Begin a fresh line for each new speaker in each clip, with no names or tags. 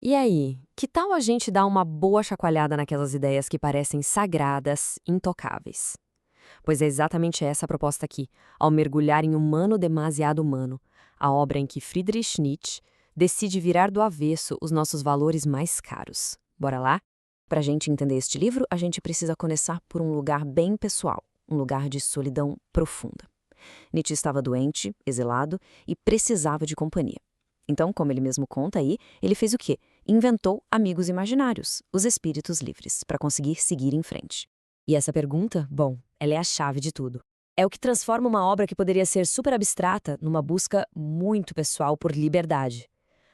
E aí, que tal a gente dar uma boa chacoalhada naquelas ideias que parecem sagradas, intocáveis? Pois é exatamente essa a proposta aqui, ao mergulhar em Humano Demasiado Humano, a obra em que Friedrich Nietzsche decide virar do avesso os nossos valores mais caros. Bora lá? Para a gente entender este livro, a gente precisa começar por um lugar bem pessoal, um lugar de solidão profunda. Nietzsche estava doente, exilado e precisava de companhia. Então, como ele mesmo conta aí, ele fez o quê? Inventou amigos imaginários, os espíritos livres, para conseguir seguir em frente. E essa pergunta, bom, ela é a chave de tudo. É o que transforma uma obra que poderia ser super abstrata numa busca muito pessoal por liberdade.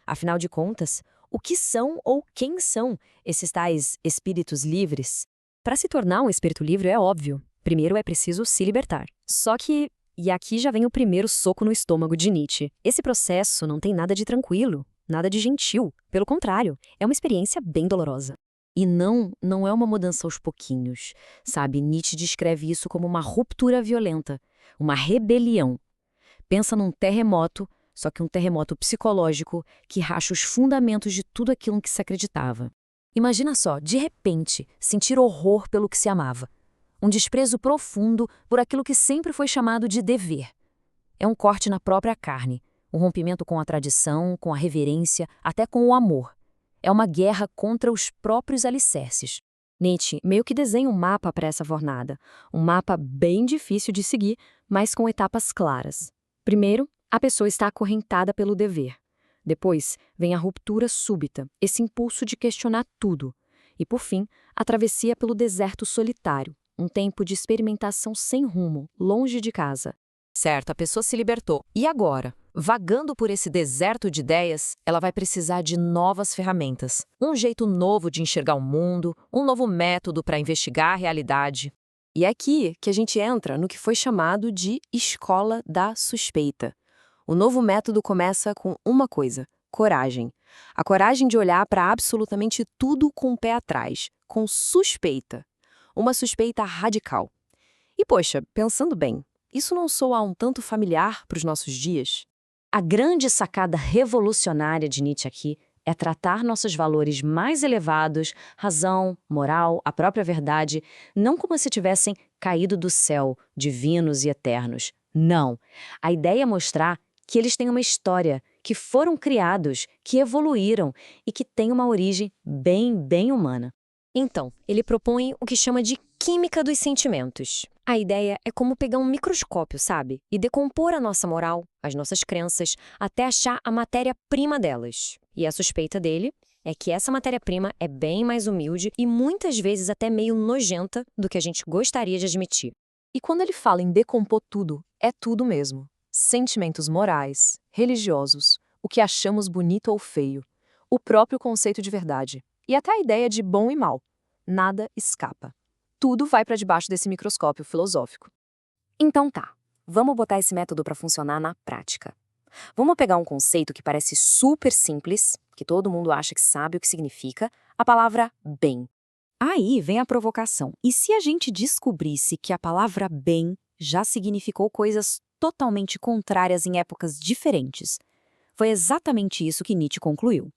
Afinal de contas, o que são ou quem são esses tais espíritos livres? Para se tornar um espírito livre é óbvio. Primeiro é preciso se libertar. Só que, e aqui já vem o primeiro soco no estômago de Nietzsche, esse processo não tem nada de tranquilo, nada de gentil. Pelo contrário, é uma experiência bem dolorosa. E não é uma mudança aos pouquinhos, sabe? Nietzsche descreve isso como uma ruptura violenta, uma rebelião. Pensa num terremoto, só que um terremoto psicológico que racha os fundamentos de tudo aquilo em que se acreditava. Imagina só, de repente, sentir horror pelo que se amava. Um desprezo profundo por aquilo que sempre foi chamado de dever. É um corte na própria carne, um rompimento com a tradição, com a reverência, até com o amor. É uma guerra contra os próprios alicerces. Nietzsche meio que desenha um mapa para essa jornada, um mapa bem difícil de seguir, mas com etapas claras. Primeiro, a pessoa está acorrentada pelo dever. Depois, vem a ruptura súbita, esse impulso de questionar tudo. E, por fim, a travessia pelo deserto solitário, um tempo de experimentação sem rumo, longe de casa. Certo, a pessoa se libertou. E agora? Vagando por esse deserto de ideias, ela vai precisar de novas ferramentas. Um jeito novo de enxergar o mundo, um novo método para investigar a realidade. E é aqui que a gente entra no que foi chamado de escola da suspeita. O novo método começa com uma coisa: coragem. A coragem de olhar para absolutamente tudo com o pé atrás, com suspeita. Uma suspeita radical. E, poxa, pensando bem, isso não soa um tanto familiar para os nossos dias? A grande sacada revolucionária de Nietzsche aqui é tratar nossos valores mais elevados, razão, moral, a própria verdade, não como se tivessem caído do céu, divinos e eternos. Não. A ideia é mostrar que eles têm uma história, que foram criados, que evoluíram e que têm uma origem bem humana. Então, ele propõe o que chama de química dos sentimentos. A ideia é como pegar um microscópio, sabe? E decompor a nossa moral, as nossas crenças, até achar a matéria-prima delas. E a suspeita dele é que essa matéria-prima é bem mais humilde e muitas vezes até meio nojenta do que a gente gostaria de admitir. E quando ele fala em decompor tudo, é tudo mesmo. Sentimentos morais, religiosos, o que achamos bonito ou feio, o próprio conceito de verdade. E até a ideia de bom e mal. Nada escapa. Tudo vai para debaixo desse microscópio filosófico. Então tá, vamos botar esse método para funcionar na prática. Vamos pegar um conceito que parece super simples, que todo mundo acha que sabe o que significa, a palavra bem. Aí vem a provocação. E se a gente descobrisse que a palavra bem já significou coisas totalmente contrárias em épocas diferentes? Foi exatamente isso que Nietzsche concluiu.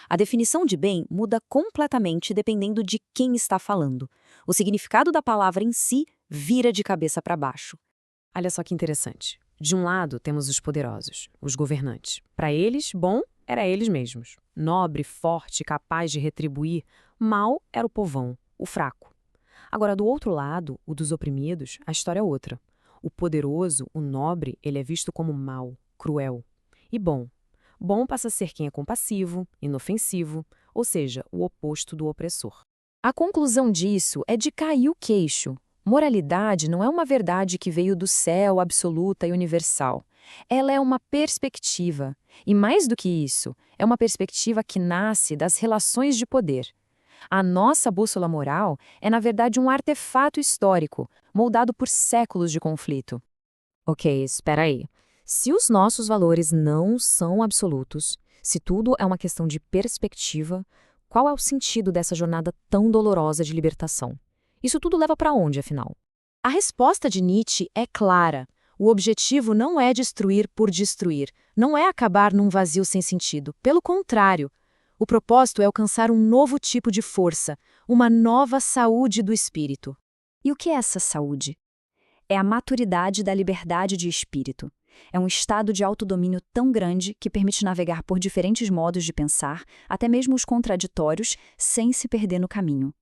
A definição de bem muda completamente dependendo de quem está falando. O significado da palavra em si vira de cabeça para baixo. Olha só que interessante. De um lado, temos os poderosos, os governantes. Para eles, bom era eles mesmos. Nobre, forte, capaz de retribuir. Mal era o povão, o fraco. Agora, do outro lado, o dos oprimidos, a história é outra. O poderoso, o nobre, ele é visto como mau, cruel. E bom passa a ser quem é compassivo, inofensivo, ou seja, o oposto do opressor. A conclusão disso é de cair o queixo. Moralidade não é uma verdade que veio do céu absoluta e universal. Ela é uma perspectiva. E mais do que isso, é uma perspectiva que nasce das relações de poder. A nossa bússola moral é, na verdade, um artefato histórico, moldado por séculos de conflito. Ok, espera aí. Se os nossos valores não são absolutos, se tudo é uma questão de perspectiva, qual é o sentido dessa jornada tão dolorosa de libertação? Isso tudo leva para onde, afinal? A resposta de Nietzsche é clara. O objetivo não é destruir por destruir, não é acabar num vazio sem sentido. Pelo contrário,
O propósito é alcançar um novo tipo de força, uma nova saúde do espírito.
E o que é essa saúde? É a maturidade da liberdade de espírito. É um estado de autodomínio tão grande que permite navegar por diferentes modos de pensar, até mesmo os contraditórios, sem se perder no caminho.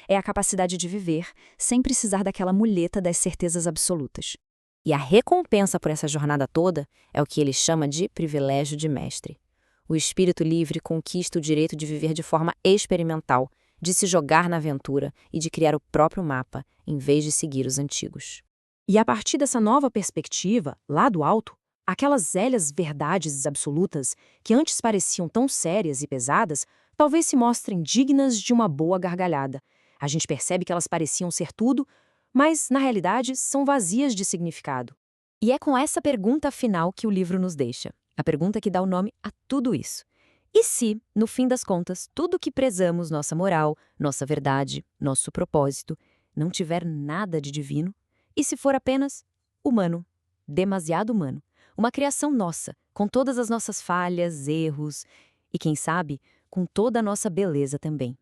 É a capacidade de viver sem precisar daquela muleta das certezas absolutas.
E a recompensa por essa jornada toda é o que ele chama de privilégio de mestre. O espírito livre conquista o direito de viver de forma experimental, de se jogar na aventura e de criar o próprio mapa, em vez de seguir os antigos.
E a partir dessa nova perspectiva, lá do alto, aquelas velhas verdades absolutas, que antes pareciam tão sérias e pesadas, talvez se mostrem dignas de uma boa gargalhada. A gente percebe que elas pareciam ser tudo, mas, na realidade, são vazias de significado.
E é com essa pergunta final que o livro nos deixa. A pergunta que dá o nome a tudo isso. E se, no fim das contas, tudo que prezamos, nossa moral, nossa verdade, nosso propósito, não tiver nada de divino? E se for apenas humano, demasiado humano, uma criação nossa, com todas as nossas falhas, erros e, quem sabe, com toda a nossa beleza também?